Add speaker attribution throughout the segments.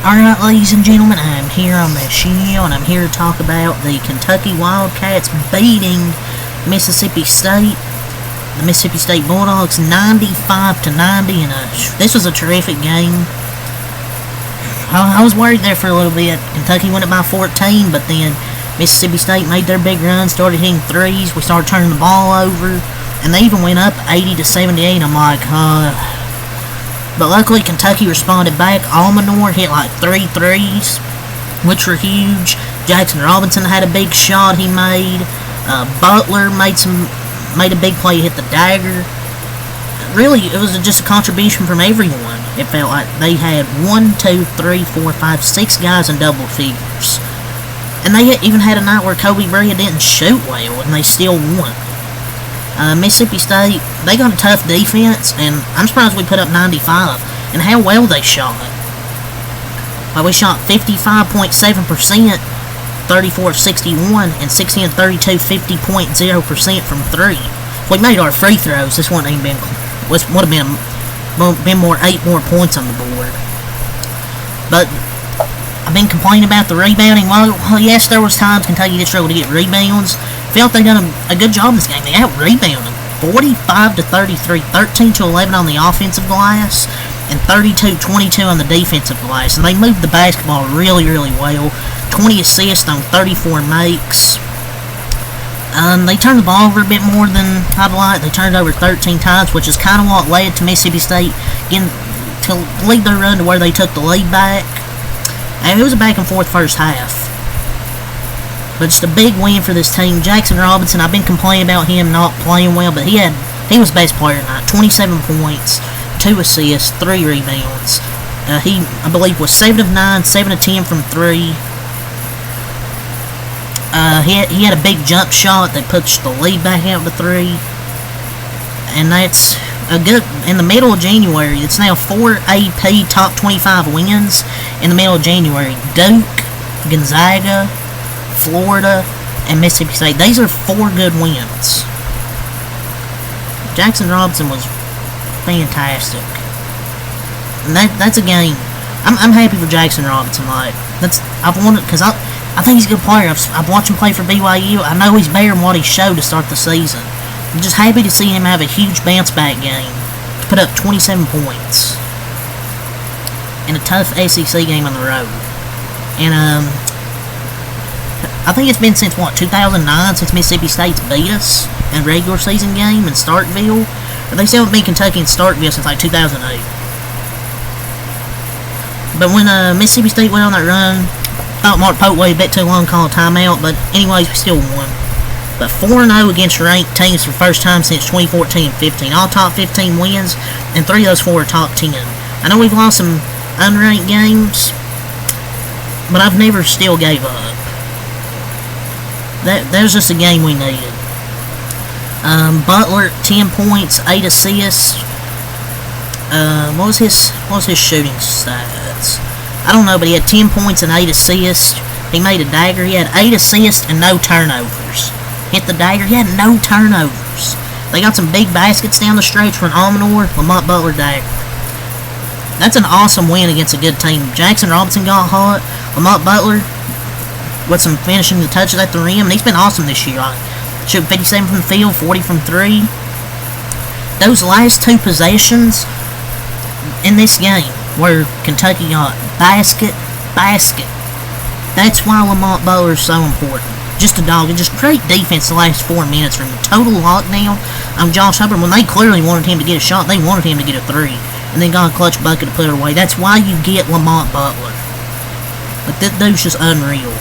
Speaker 1: Alright, ladies and gentlemen, I'm here on the show, and I'm here to talk about the Kentucky Wildcats beating Mississippi State, the Mississippi State Bulldogs, 95-90, and this was a terrific game. I was worried there for a little bit. Kentucky won it by 14, but then Mississippi State made their big run, started hitting threes, we started turning the ball over, and they even went up 80-78. I'm like, But luckily, Kentucky responded back. Almanor hit like 3 threes, which were huge. Jackson Robinson had a big shot he made. Butler made a big play, hit the dagger. Really, it was just a contribution from everyone. It felt like they had 1, 2, 3, 4, 5, 6 guys in double figures. And they even had a night where Kobe Bryant didn't shoot well, and they still won. Mississippi State, they got a tough defense, and I'm surprised we put up 95, and how well they shot. Well, we shot 55.7%, 34 of 61, and 16 of 32, 50.0% from 3. If we made our free throws, this wouldn't even would have been more 8 more points on the board. But I've been complaining about the rebounding. Well, yes, there was times Kentucky did struggle to get rebounds. Felt they done a good job in this game. They out-rebounded 45-33, 13-11 on the offensive glass, and 32-22 on the defensive glass. And they moved the basketball really, really well. 20 assists on 34 makes. They turned the ball over a bit more than I'd like. They turned it over 13 times, which is kind of what led to Mississippi State getting to lead their run to where they took the lead back. And it was a back-and-forth first half. But just a big win for this team. Jackson Robinson, I've been complaining about him not playing well, but he was best player tonight. 27 points, 2 assists, 3 rebounds. He, I believe, was 7 of 9, 7 of 10 from 3. He had a big jump shot that pushed the lead back out to 3. And that's a good, in the middle of January, it's now 4 AP top 25 wins in the middle of January. Duke, Gonzaga, Florida, and Mississippi State. These are 4 good wins. Jackson Robinson was fantastic. And that's a game. I'm happy for Jackson Robinson. Like, I've wanted, because I think he's a good player. I've watched him play for BYU. I know he's better than what he showed to start the season. I'm just happy to see him have a huge bounce back game to put up 27 points in a tough SEC game on the road. And I think it's been since, 2009 since Mississippi State's beat us in a regular season game in Starkville. But they still haven't beat Kentucky in Starkville since, 2008. But when Mississippi State went on that run, I thought Mark Pope waited a bit too long to call a timeout, but anyways, we still won. But 4-0 against ranked teams for the first time since 2014-15. All top 15 wins, and 3 of those 4 are top 10. I know we've lost some unranked games, but I've never still gave up. That was just a game we needed. Butler, 10 points, 8 assists. What was his shooting stats? I don't know, but he had 10 points and 8 assists. He made a dagger. He had 8 assists and no turnovers. Hit the dagger. He had no turnovers. They got some big baskets down the stretch from Almanor, Lamont Butler dagger. That's an awesome win against a good team. Jackson Robinson got hot. Lamont Butler with some finishing the touches at the rim, and he's been awesome this year. Shooting 57 from the field, 40 from 3. Those last 2 possessions in this game where Kentucky got basket. That's why Lamont Butler is so important. Just a dog, and just great defense the last 4 minutes from the total lockdown on Josh Hubbard. When they clearly wanted him to get a shot, they wanted him to get a 3, and then got a clutch bucket to put it away. That's why you get Lamont Butler. But that dude's just unreal.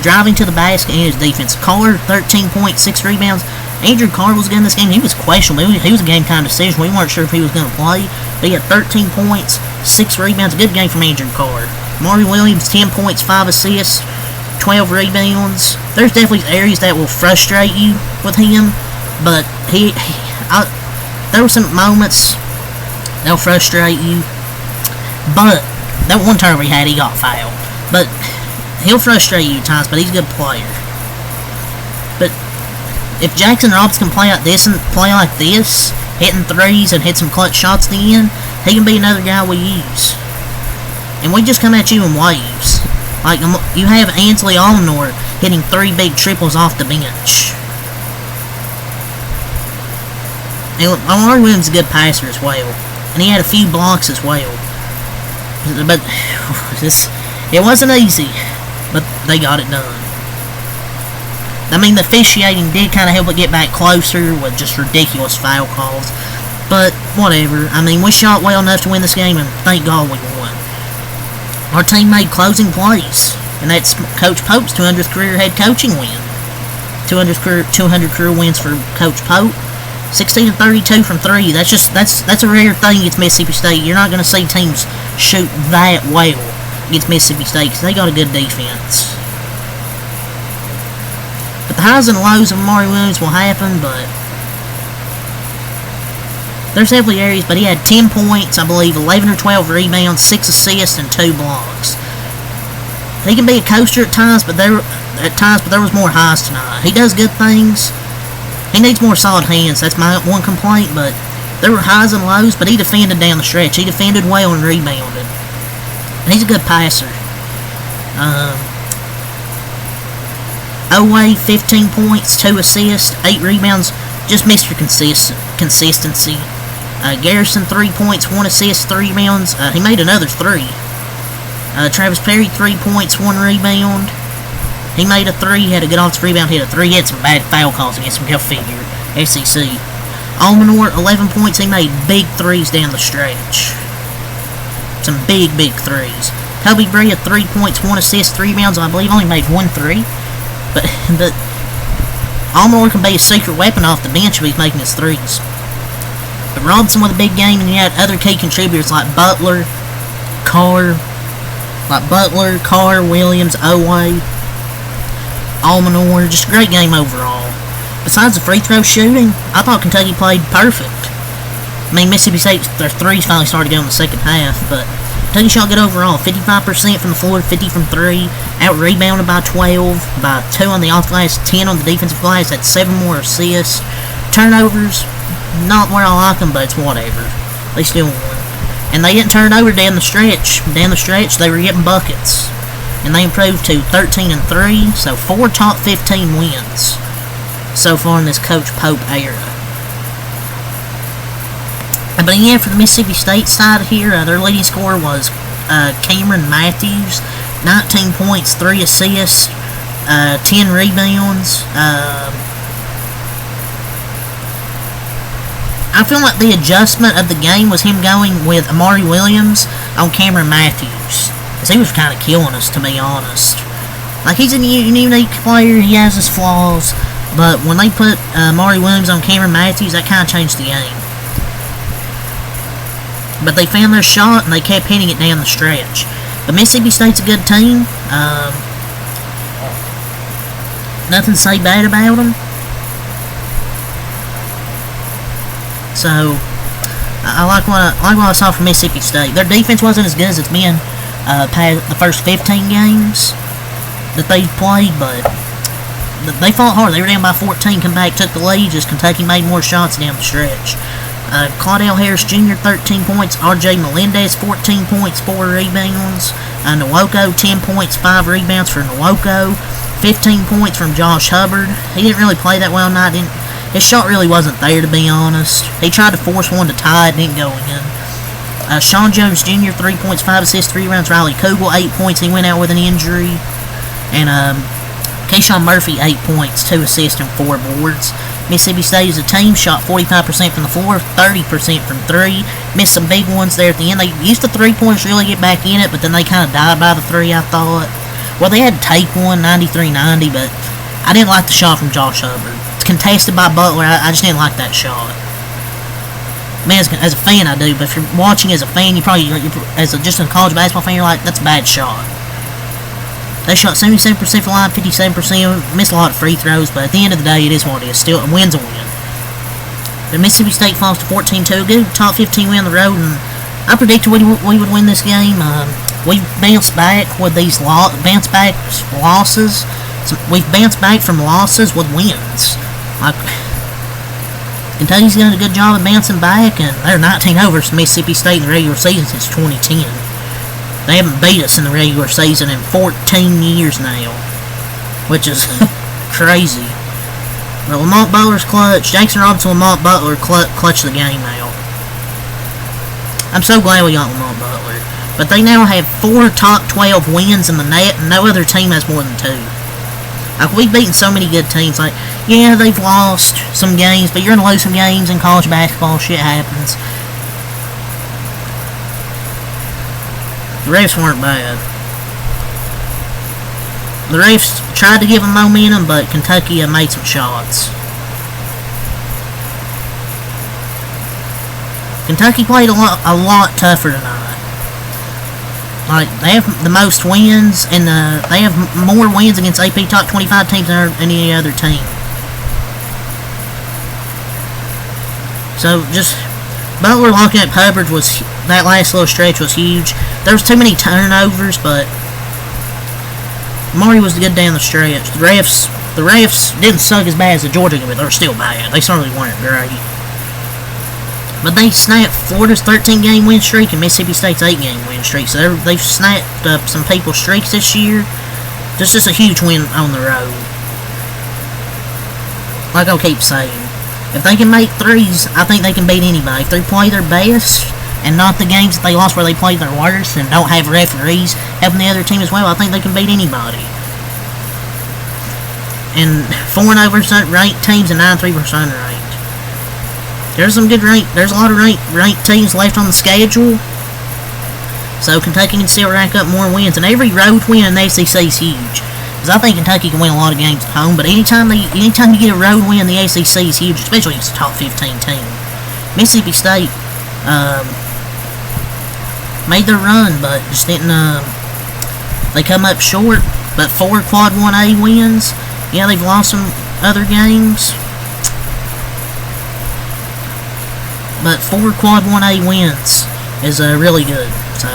Speaker 1: Driving to the basket and his defense. Carr, 13 points, 6 rebounds. Andrew Carr was good in this game. He was questionable. He was a game-time decision. We weren't sure if he was going to play. But he had 13 points, 6 rebounds. A good game from Andrew Carr. Marty Williams, 10 points, 5 assists, 12 rebounds. There's definitely areas that will frustrate you with him. But there were some moments that'll frustrate you. But that one turnover he had, he got fouled. But he'll frustrate you at times, but he's a good player. But if Jackson Robinson can play like this, hitting threes and hit some clutch shots at the end, he can be another guy we use. and we just come at you in waves. Like, you have Ansley Allenor hitting 3 big triples off the bench. And Amari Williams is a good passer as well, and he had a few blocks as well. But it wasn't easy, but they got it done. I mean, the officiating did kind of help it get back closer with just ridiculous foul calls. But whatever. I mean, we shot well enough to win this game, and thank God we won. Our team made closing plays, and that's Coach Pope's 200th career head coaching win. 200 career wins for Coach Pope. 16 and 32 from 3. That's a rare thing against Mississippi State. You're not going to see teams shoot that well against Mississippi State because they got a good defense. But the highs and lows of Amari Williams will happen, but there's definitely areas. But he had 10 points, I believe, 11 or 12 rebounds, 6 assists, and 2 blocks. He can be a coaster at times, but there was more highs tonight. He does good things. He needs more solid hands. That's my one complaint, but there were highs and lows, but he defended down the stretch. He defended well and rebounded. And he's a good passer. Oway, 15 points, 2 assists, 8 rebounds. Just Mr. Consistency. Garrison, 3 points, 1 assist, 3 rebounds. He made another 3. Travis Perry, 3 points, 1 rebound. He made a 3, had a good offensive rebound, hit a 3. He had some bad foul calls against him, go figure. SEC. Almanor, 11 points. He made big 3s down the stretch. Some big 3s. Toby Brea, 3 points, 1 assist, 3 rebounds. I believe only made 1 3. But Almanor can be a secret weapon off the bench if he's making his 3s. But Robinson with a big game, and you had other key contributors like Butler, Carr, Williams, Oway, Almanor. Just a great game overall. Besides the free throw shooting, I thought Kentucky played perfect. I mean, Mississippi State, their 3s finally started going in the second half, but Kentucky shot good overall. 55% from the floor, 50 from 3. Out-rebounded by 12, by 2 on the off glass, 10 on the defensive glass, had 7 more assists. Turnovers, not where I like them, but it's whatever. They still won. And they didn't turn it over down the stretch. Down the stretch, they were getting buckets. And they improved to 13 and 3, so 4 top 15 wins so far in this Coach Pope era. But yeah, for the Mississippi State side here, their leading scorer was Cameron Matthews, 19 points, 3 assists, 10 rebounds. I feel like the adjustment of the game was him going with Amari Williams on Cameron Matthews. Because he was kind of killing us, to be honest. Like, he's a unique player, he has his flaws, but when they put Amari Williams on Cameron Matthews, that kind of changed the game. But they found their shot, and they kept hitting it down the stretch. But Mississippi State's a good team. Nothing to say bad about them. So, I like what I saw from Mississippi State. Their defense wasn't as good as it's been past the first 15 games that they played, but they fought hard. They were down by 14, come back, took the lead, just Kentucky made more shots down the stretch. Claudell Harris Jr., 13 points. R.J. Melendez, 14 points, 4 rebounds. Nwoko, 10 points, 5 rebounds for Nwoko. 15 points from Josh Hubbard. He didn't really play that well tonight. His shot really wasn't there, to be honest. He tried to force one to tie it, didn't go in. Sean Jones Jr., 3 points, 5 assists, 3 rebounds. Riley Kugel, 8 points. He went out with an injury. And Kayshawn Murphy, 8 points, 2 assists, and 4 boards. Mississippi State as a team shot 45% from the floor, 30% from 3. Missed some big ones there at the end. They used the 3-pointers to really get back in it, but then they kind of died by the 3, I thought. Well, they had to take one, 93-90, but I didn't like the shot from Josh Hubbard. It's contested by Butler. I just didn't like that shot. Man, as a fan, I do, but if you're watching as a fan, just a college basketball fan, you're like, that's a bad shot. They shot 77% from the line, 57%, missed a lot of free throws, but at the end of the day, it is what it is. Still, a win's a win. But Mississippi State falls to 14-2, good top 15 win on the road, and I predicted we would win this game. We bounced back with these losses. So we've bounced back from losses with wins. Like, Kentucky's done a good job of bouncing back, and they're 19 over Mississippi State in the regular season since 2010. They haven't beat us in the regular season in 14 years now, which is crazy. But Lamont Butler's clutch. Jackson Robinson and Lamont Butler clutch the game out. I'm so glad we got Lamont Butler. But they now have 4 top 12 wins in the net, and no other team has more than 2. Like, we've beaten so many good teams. Like, yeah, they've lost some games, but you're going to lose some games in college basketball. Shit happens. The refs weren't bad. The refs tried to give them momentum, but Kentucky made some shots. Kentucky played a lot tougher tonight. Like, they have the most wins, and they have more wins against AP top 25 teams than any other team. So, just Butler locking up Hubbard that last little stretch was huge. There was too many turnovers, but Murray was good down the stretch. The refs didn't suck as bad as the Georgia game, but they were still bad. They certainly weren't great. But they snapped Florida's 13-game win streak and Mississippi State's 8-game win streak. So they've snapped up some people's streaks this year. Just a huge win on the road. Like I'll keep saying, if they can make threes, I think they can beat anybody. If they play their best and not the games that they lost where they played their worst and don't have referees helping the other team as well, I think they can beat anybody. And 4-0 versus ranked teams and 9-3 versus unranked. There's a lot of ranked teams left on the schedule. So Kentucky can still rack up more wins. And every road win in the SEC is huge. Because I think Kentucky can win a lot of games at home. But anytime you get a road win in the SEC is huge, especially against a top 15 team. Mississippi State made their run, but just didn't. They come up short. But 4 Quad 1A wins. Yeah, they've lost some other games. But 4 Quad 1A wins is really good. So,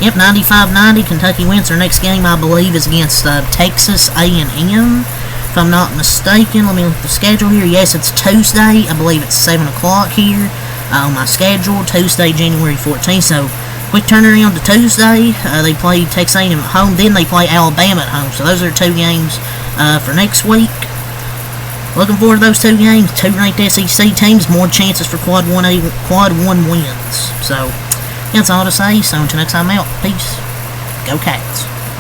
Speaker 1: yep, 95-90. Kentucky wins. Their next game, I believe, is against Texas A&M. If I'm not mistaken, let me look at the schedule here. Yes, it's Tuesday. I believe it's 7 o'clock here on my schedule. Tuesday, January 14th. So, quick turnaround to Tuesday. They play Texas A&M at home. Then they play Alabama at home. So, those are 2 games for next week. Looking forward to those 2 games. 2 ranked SEC teams, more chances for Quad 1 wins. So, that's all to say. So, until next time out, peace. Go Cats.